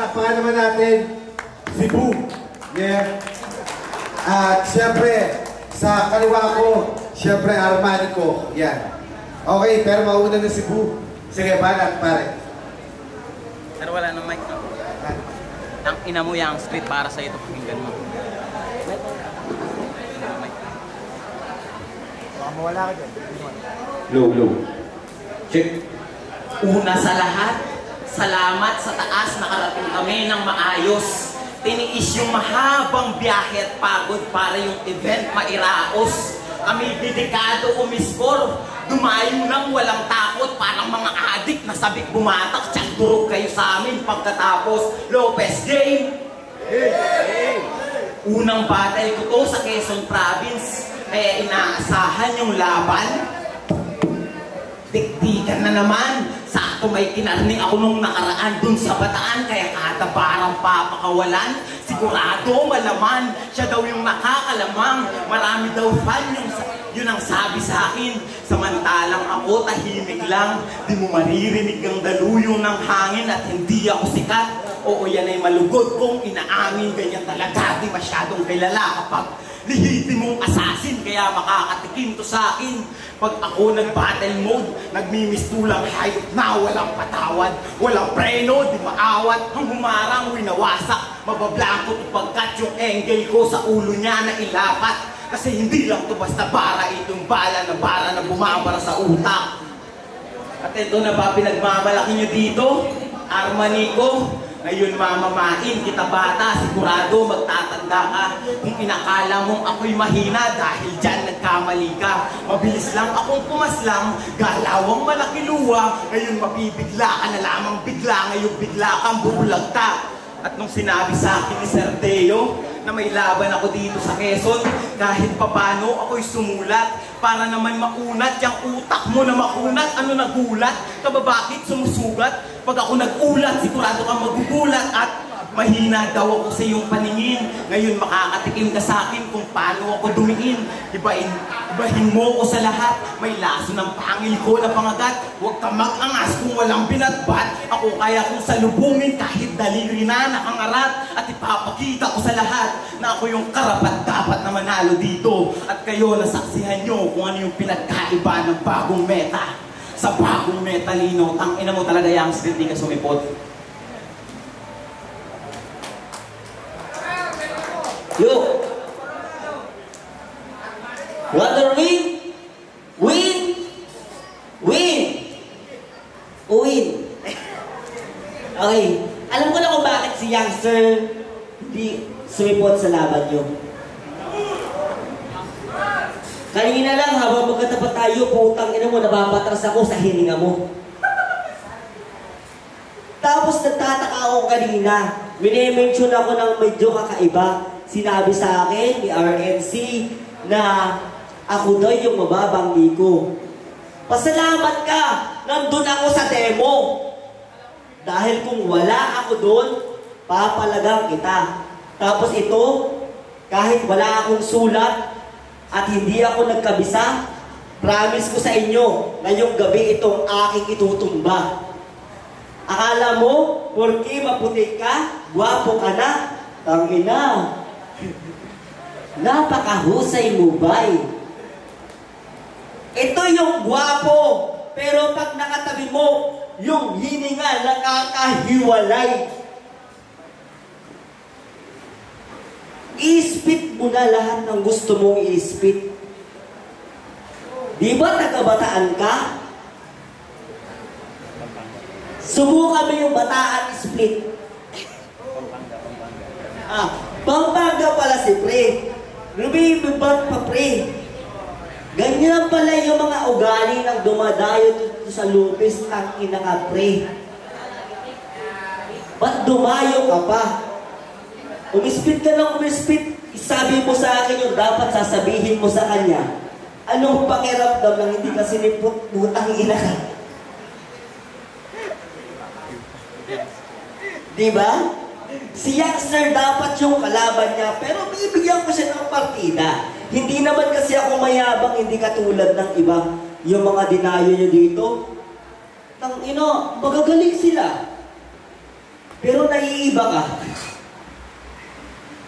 palakpakan naman natin si Boom. Yeah. At siyempre, sa kaliwa ko, siyempre Armani ko. Yan. Okay, pero mauna na si Boom. Sige, banat, pare. Pero wala nang mic, no? Ang ina mo yung script para sa ito, pakinggan mo. Baka mawala ka dyan. Low. Check. Una sa lahat, salamat sa taas, nakarating kami ng maayos. Tiniis yung mahabang biyahe at pagod para yung event mairaos. Kami dedikado umiskor, dumayo nang walang takot, parang mga adik na sabik bumatak, tiyang durog kayo sa amin pagkatapos. Lopez game! Unang battle ko to sa Quezon Province, kaya inaasahan yung laban. Dikdikan na naman, sakto may kinarning ako nung nakaraan dun sa Bataan, kaya kada barang papakawalan, sigurado malaman, siya daw yung nakakalamang, marami daw fan yun ang sabi sa akin, samantalang ako tahimik lang, di mo maririnig ang daluyong ng hangin at hindi ako sikat. Oo, yan ay malugod kong inaamin, ganyan talaga, di masyadong kilala kapag lehitimong assassin, kaya makakatikim to sa akin. Pag ako nag-battle mode, nagmimistulang hayop na walang patawad, walang preno, di maawat, ang humarang winawasak, mabablanko to pagkat yung angle ko sa ulo niya na ilapat. Kasi hindi lang to basta bara, itong bala na bara na bumabara sa utak. At ito na ba pinagmamalaki nyo dito? Armani ko. Ngayon mamamain kita bata, sigurado magtatanda ka. Kung inakala mong ako'y mahina, dahil dyan nagkamali ka. Mabilis lang akong pumaslang, galawang malaki luwa. Ngayon mabibigla ka na lamang bigla, ngayon bigla kang bubulagta. At nung sinabi sa akin ni Sir Deo na may laban ako dito sa Quezon, kahit papano ako'y sumulat para naman maunat yung utak mo na makunat. Ano nagulat? Ka ba bakit sumusugat? Pag ako nag-ulat, sigurado kang magugulat at mahina daw ako sa iyong paningin. Ngayon makakatikim ka sa akin kung paano ako dumiin. Ibahin mo ko sa lahat. May laso ng pangil ko na pangagat. Huwag ka mag-angas kung walang binatbat. Ako kaya kung salubungin kahit daliri na nakangarat. At ipapakita ko sa lahat na ako yung karapat dapat na manalo dito. At kayo nasaksihan nyo kung ano yung pinagkaiba ng bagong meta. Sa bagong metalino, tangina mo talaga yung script, di ka sumipot. Yo! Rather win! Win! Win! Win! Okay. Alam ko na kung bakit si youngster hindi sumipot sa laban nyo. Kanina lang, habang magkatapat tayo, putang ina mo, napapatras ako sa hininga mo. Tapos nagtataka ako kanina, minimension ako ng medyo kakaiba. Sinabi sa akin ni RNC na ako daw yung mababang Nico. Pasalamat ka, nandun ako sa demo. Dahil kung wala ako doon, papalagang kita. Tapos ito, kahit wala akong sulat, at hindi ako nagkabisa, promise ko sa inyo, ngayong gabi itong aking itutumba. Akala mo, porque maputi ka, gwapo ka na, tangina. Napakahusay mo ba'y? Ito yung gwapo, pero pag nakatabi mo, yung hininga nakakahiwalay. I-spit mo na lahat ng gusto mong i-spit. Di ba taga-Bataan ka? Subukan mo yung Bataan split. Pampanga pala si Pre. Lumibibag pa Pre. Ganyan pala yung mga ugali ng dumadayo dito sa lupis ng ina ka Pre. Ba't dumayo ka pa? Umispit ka lang, umispit. Isabi mo sa akin yung dapat sasabihin mo sa kanya. Anong pakiramdam ng hindi ka sinipot, butang ina ka? Diba? Si youngster dapat yung kalaban niya, pero bibigyan ko siya ng partida. Hindi naman kasi ako mayabang, hindi katulad ng iba. Yung mga dinayo niyo dito, tang ino, magagaling sila. Pero naiiba ka.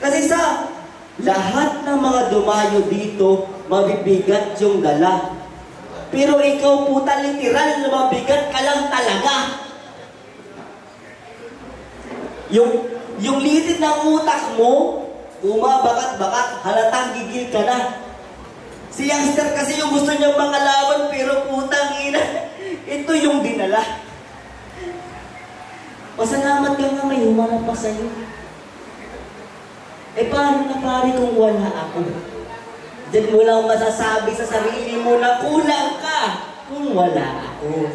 Kasi sa lahat ng mga dumayo dito, mabibigat yung dala. Pero ikaw puta, literal na mabigat ka lang talaga. Yung litid ng utak mo, bumabakat-bakat, halatang gigil ka na. Si youngster kasi yung gusto niyang makalaban, pero putang ina, ito yung dinala. Pasalamat ka nga may humarap pa sa'yo. Eh paano na pare kung wala ako? Diyan mo lang masasabi sa sarili mo na kulang ka kung wala ako.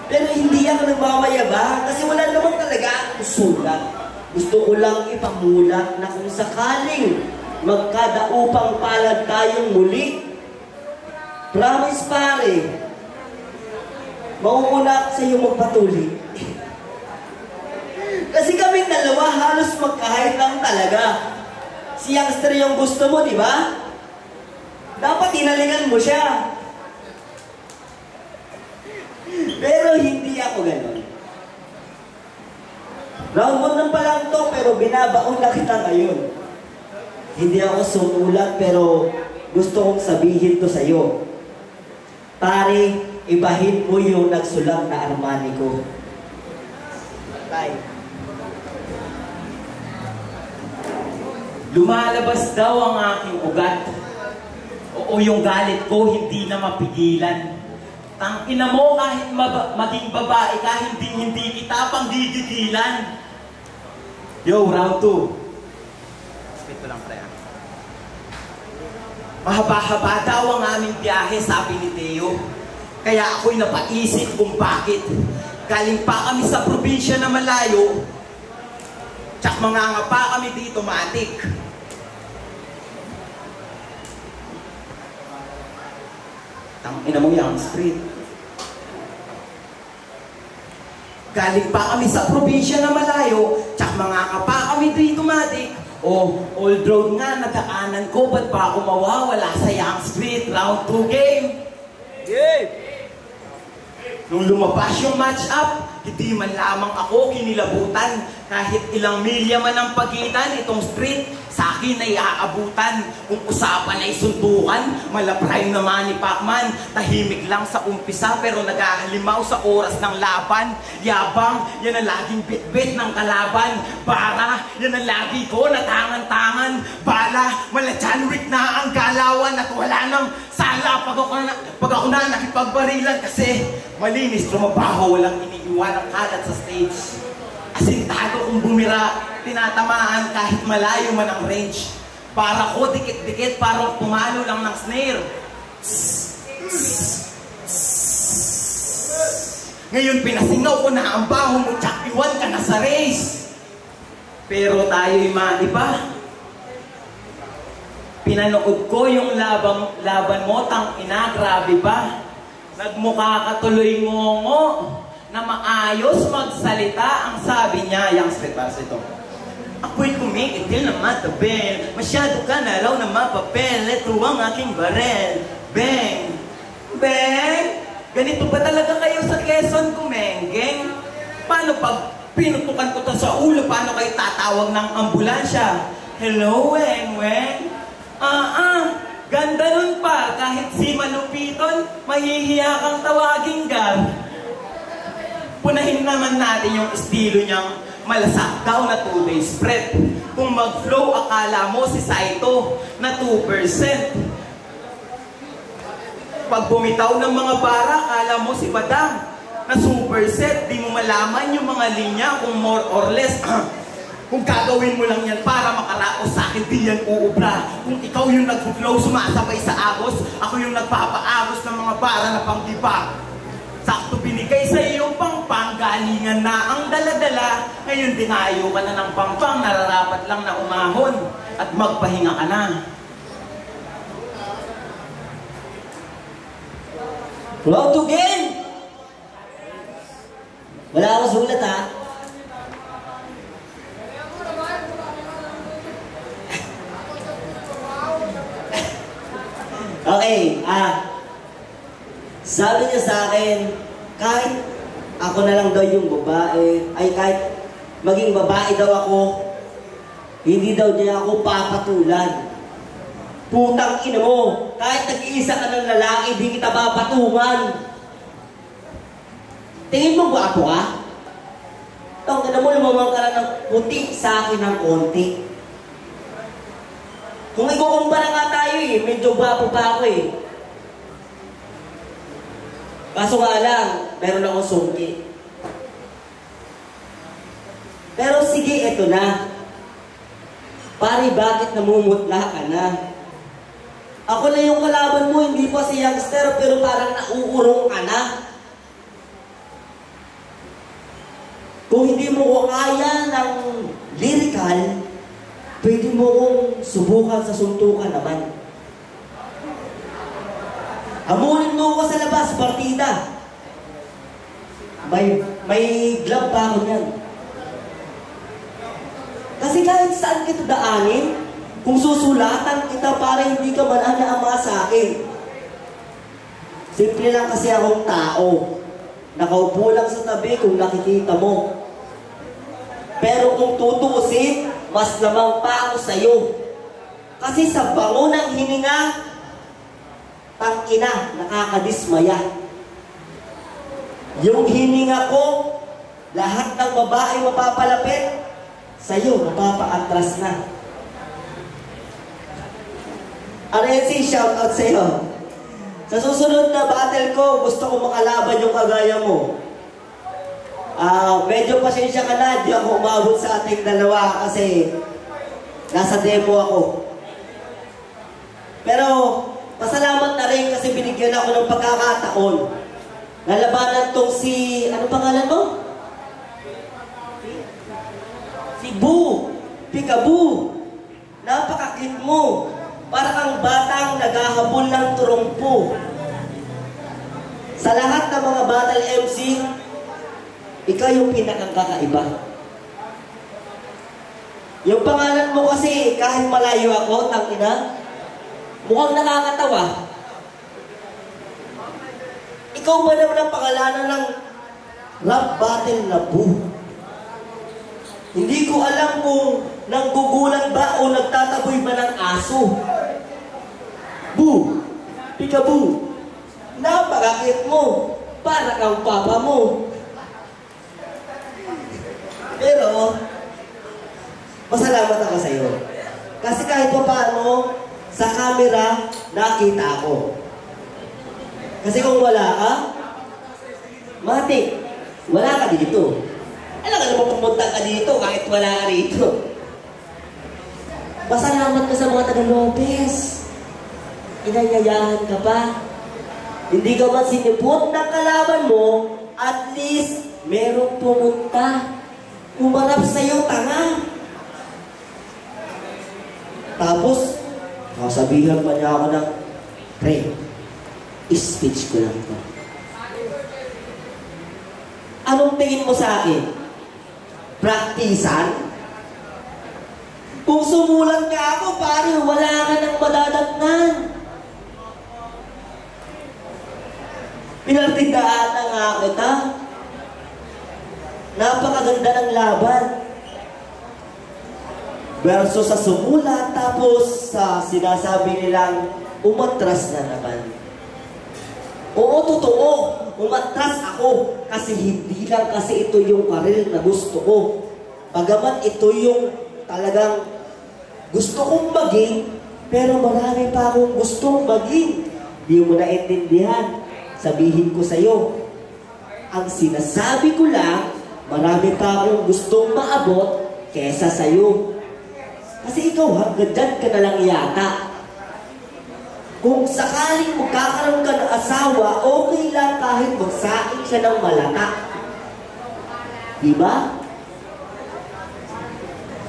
Pero hindi ako nagmamayabang kasi wala naman talaga akong sulat. Gusto ko lang ipamulat na kung sakaling magkadaupang palad tayong muli, promise pare, mauuna ako sa iyo magpatuloy. Kasi kami dalawa halos magkahit lang talaga. Si youngster yung gusto mo, di ba? Dapat inalingan mo siya. Pero hindi ako ganon. Round 1 lang pa lang to, pero binabaon na kita ngayon. Hindi ako sumulat, pero gusto kong sabihin to sa'yo. Pare, ibahin mo yung nagsulat na Armani ko. Bye. Lumalabas daw ang aking ugat. Oo, yung galit ko hindi na mapigilan. Tangina mo kahit maging babae ka, hindi kita pang didigilan. Yo, round 2. Ito lang pre. Mahaba-haba daw ang aming biyahe, sabi ni Teo. Kaya ako'y napaisip kung bakit. Galing pa kami sa probinsya na malayo, tsak mga nga pa kami dito matik. Tangina mo yung street. Galing pa kami sa probinsya na malayo, tsak mga nga pa kami dito matik. O, old road nga, nagkaanan ko, ba't pa ako mawawala sa Young Street? Round 2 game. Game! Nung lumabas yung match-up, hindi man lamang ako kinilabutan. Kahit ilang milya man ang pagitan, itong street, sa akin ay aabutan. Kung usapan ay suntukan, malaprime naman ni Pacman. Tahimik lang sa umpisa, pero naghahalimaw sa oras ng laban. Yabang, yan ang laging bit-bit ng kalaban. Bara, yan ang lagi ko na tangan-tangan. Bala, mala John Wick na ang galawan. At wala nang sala pag ako na nakipagbarilan. Kasi malinis, lumabaho, walang iniiwan ang kalat sa stage. Asintado kung bumira, tinatamaan kahit malayo man ang range. Para ko dikit-dikit, parang pumalo lang ng snare. Ngayon pinasingaw ko na ang baho mo, tsak iwan ka na sa race. Pero tayo'y maiba. Pinanood ko yung laban mo, tang ina, grabe ba? Nagmukha ka tuloy ngongo na maayos magsalita. Ang sabi niya, yung street para sa ito. Ako'y kumikitil na matabel, masyado ka na raw na mapapel, ito ang aking barel. Bang! Bang! Ganito ba talaga kayo sa Quezon, kumenggeng? Paano pag pinutukan ko to sa ulo, paano kayo tatawag ng ambulansya? Hello, weng, weng? Ganda nun pa, kahit si Malupiton, mahihiya kang tawagin gar. Punahin naman natin yung estilo niyang malasak daw na 2 days spread. Kung mag-flow, akala mo si Saito na 2%. Pag bumitaw ng mga bara, akala mo si Badang na super set. Di mo malaman yung mga linya kung more or less. Kung gagawin mo lang yan para makaraos sa akin, di yan uubra. Kung ikaw yung nag-flow, sumasabay sa agos, ako yung nagpapaagos ng mga bara na pangdiba. Sakto binigay sa iyong pangpang, galingan na ang daladala. Ngayon dingayo ka na ng pangpang, nararapat lang na umahon at magpahinga ka na. Round 2 game! Wala akong sulat ha. Okay, sabi niya sa akin, kahit ako na lang daw yung babae, ay kahit maging babae daw ako, hindi daw niya ako papatulan. Putang ina mo, kahit nag-iisa ka ng lalaki, di kita papatungan. Tingin mo gwapo ka? Tawag na mo, lumamang ka lang ng puti sa akin ng konti. Kung ikukumpara nga tayo medyo gwapo pa ako Kaso nga lang, meron akong sungki. Pero sige, eto na. Pare, bakit namumutla ka na? Ako na yung kalaban mo, hindi pa si youngster, pero parang nauurong ka na. Kung hindi mo ko kaya ng lyrical, pwede mo kong subukan sa suntukan naman. Hamunin mo ko sa labas, partida. May glove pa ako niyan. Kasi kahit saan kita daanin, kung susulatan kita para hindi ka manana-ama sa akin. Simple lang kasi akong tao. Nakaupo lang sa tabi kung nakikita mo. Pero kung tutuusin, mas lamang pa ako sa'yo. Kasi sa bango ng hininga, tangina, nakakadismaya. Yung hininga ko, lahat ng babae mapapalapit, sa'yo, mapapaatras na. Arensi, shout out sa'yo. Sa susunod na battle ko, gusto ko makalaban yung kagaya mo. Medyo pasensya ka na, di ako umabot sa ating dalawa kasi nasa demo ako. Pero, pasalamat na rin kasi binigyan ako ng pagkakataon. Nalabanan tong si, ano pangalan mo? Si Boo, Peekaboo. Napakakit mo. Para kang batang naghahabol ng turumpo. Sa lahat ng mga battle MC, ikaw yung pinakakaiba. Yung pangalan mo kasi, kahit malayo ako, tangina, mukhang nakakatawa. Ikaw ba naman ang pangalanan ng rap battle na Boo? Hindi ko alam kung nanggugulan ba o nagtataboy ba ng aso. Boo, Peekaboo, napakakit mo, para kang papa mo. Pero, masalamat ako sa'yo. Kasi kahit pa paano, sa camera, nakita ako. Kasi kung wala ka, matik, wala ka dito. Alam ka naman pumunta ka dito kahit wala ka rito. Pasalamat ka sa mga taga-Lopez. Inayayahan ka pa. Hindi ka man sinipot ng kalaban mo, at least merong pumunta. Umarap sa'yo, tanga. Tapos, sabihan pa niya ako ng, pre, speech ko lang ito. Anong tingin mo sa akin? Praktisan? Kung sumulan ka ako, pare, wala ka nang madadatnan. Pinartidaan na nga kita. Napakaganda ng laban. Verso sa sumulat, tapos sa sinasabi nilang umatras na naman. Oo, totoo. Umatras ako. Kasi hindi lang kasi ito yung karir na gusto ko. Pagamat ito yung talagang gusto kong maging, pero marami pa akong gustong maging. Di mo naintindihan. Sabihin ko sa'yo, ang sinasabi ko lang, marami pa akong gustong maabot kesa sa'yo. Kasi ikaw, hanggang dyan ka na lang yata. Kung sakaling magkakaroon ka ng asawa, okay lang kahit magsaing siya ng malata. Diba?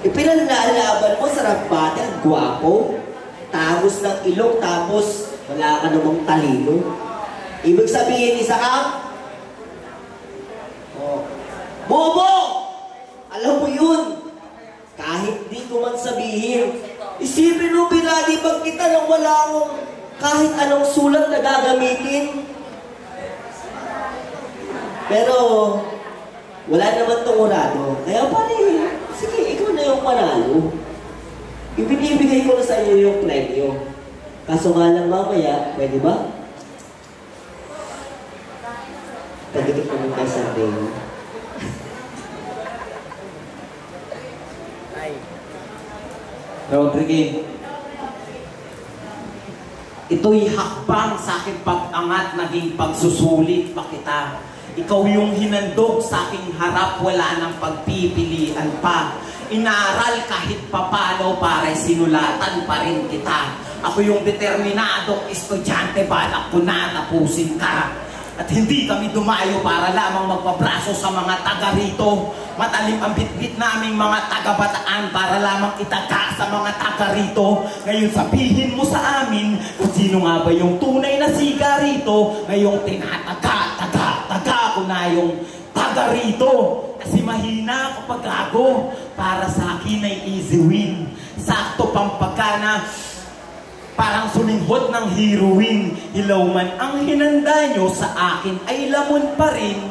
Ipinalalaban mo sa rampate, ang gwapo, tagos ng ilong, tapos wala ka namang talino. Ibig sabihin, isa ka, bobo! Alam mo yun, kahit di ko man sabihin, isipin mo, pinalibag kita nang wala akong kahit anong sulat na gagamitin. Pero, wala naman tong urado. Kaya pare, sige, ikaw na yung manalo. Ibinibigay ko na sa iyo yung premyo. Kaso nga lang mamaya, pwede ba? Pagdikit mo kayo sa atin. Rodrigue, ito'y hakbang sa aking pag-angat, naging pagsusulit pa kita. Ikaw yung hinandog sa aking harap, wala nang pagpipilian pa. Inaral kahit papalo para sinulatan pa rin kita. Ako yung determinadong estudyante, balak ko na tapusin ka. At hindi kami dumayo para lamang magpabraso sa mga taga rito. Matalim ang bitbit naming mga taga-Bataan para lamang itaga sa mga taga rito. Ngayon sabihin mo sa amin kung sino nga ba yung tunay na siga rito. Ngayong tinataga ko na yung taga rito. Kasi mahina kapag gago. Para sa akin ay easy win. Sakto pang pagkana. Parang suminghot ng heroine. Hilaw man ang hinanda nyo, sa akin ay lamon pa rin.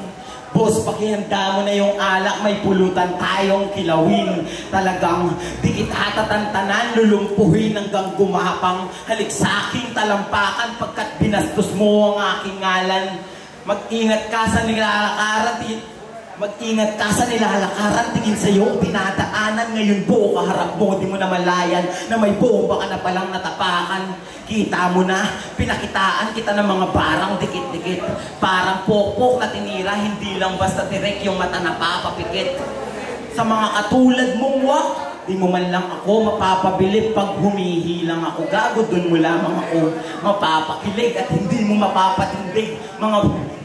Boss, pakihanda mo na yung alak, may pulutan tayong kilawin. Talagang di kita tatantanan, lulumpuhin hanggang gumapang. Halik sa aking talampakan pagkat binastos mo ang aking ngalan. Mag-ingat ka sa nilalakaran. Mag-ingat ka sa nilalakaran, tingin sa'yo, tinadaanan. Ngayon buo kaharap mo, di mo na malayan na may bomba ka na palang natapakan. Kita mo na, pinakitaan kita ng mga barang dikit-dikit. Parang pokpok na tinira, hindi lang basta direk yung mata na papapikit. Sa mga katulad mong wak, di mo man lang ako mapapabilib. Pag humihilang ako, gago, dun mo lamang ako mapapakilig at hindi mo mapapatindig.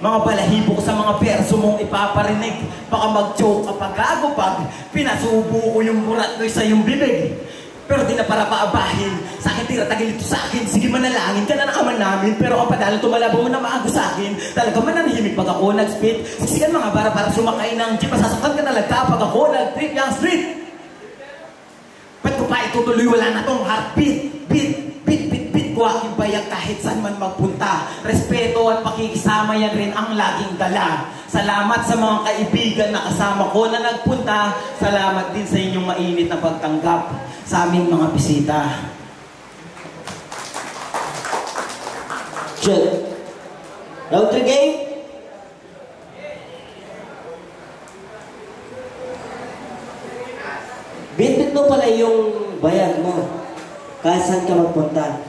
Mga balahibo ko sa mga perso mong ipaparinig. Baka mag-joke ka pa, gago, pag pinasubo ko yung burat ko sa iyong bibig. Pero di na para paabahin. Sa akin tira tagil ito sa akin. Sige, manalangin ka na ng ama namin. Pero ang padala tumalabo mo na maago sa akin. Talaga mananahimik pag ako nag-spit. Siksikan mga para sumakay ng jeep. Masasaktan ka talaga pag ako nag-trip yung street. Ba't ko pa itutuloy? Wala na tong heartbeat. Beat ko aking bayag kahit saan man magpunta. Respeto at pakikisama yan rin ang laging dala. Salamat sa mga kaibigan na kasama ko na nagpunta. Salamat din sa inyong mainit na pagtanggap sa aming mga bisita. Good. Round 3 game. Bit-bit mo pala yung bayag mo. Kahit saan ka magpunta.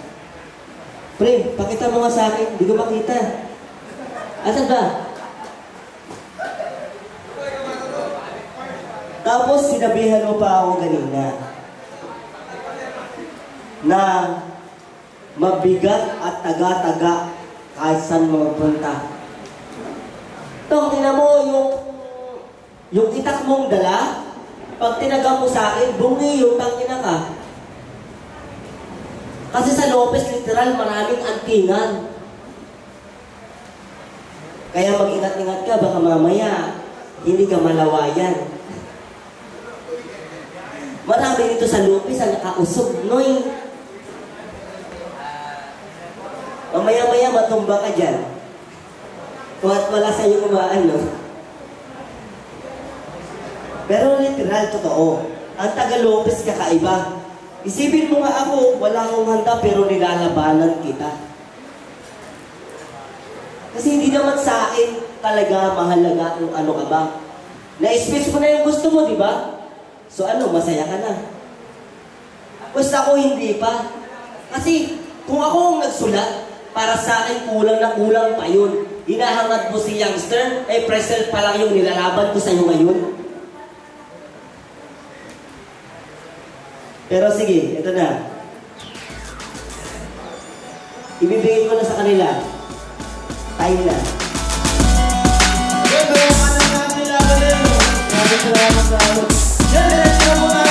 Pre, pakita mo nga sa akin. Hindi ko makita. Asan ba? Tapos sinabihan mo pa ako kanina na mabigat at taga-taga kahit saan mo magpunta. Ito, tingnan mo yung itak mong dala. Pag tinaga mo sa akin, bungi yung tangina ka. Kasi sa Lopez, literal, maraming antingan. Kaya mag-ingat-ingat ka, baka mamaya, hindi ka malawayan. Marami dito sa Lopez ang nakausog, noy. Mamaya-maya matumba ka dyan. Kuhat wala sa iyo umaan, no? Pero literal, totoo. Ang taga Lopez kakaiba. Isipin mo nga ako, wala akong handa pero nilalabanan kita. Kasi hindi naman sa akin talaga mahalaga kung ano ka ba. Na-express mo na yung gusto mo, di ba? So ano, masaya ka na. Basta ako hindi pa. Kasi kung ako ang nagsulat, para sa akin kulang na kulang pa yun. Hinahangad mo si youngster, eh present pa lang yung nilalaban ko sa'yo ngayon. Pero sige, ito na. Ibibigay ko na sa kanila. Time na. Ito, ano natin nila ka rin. Maraming salamat sa ano. Yan, diretso na muna.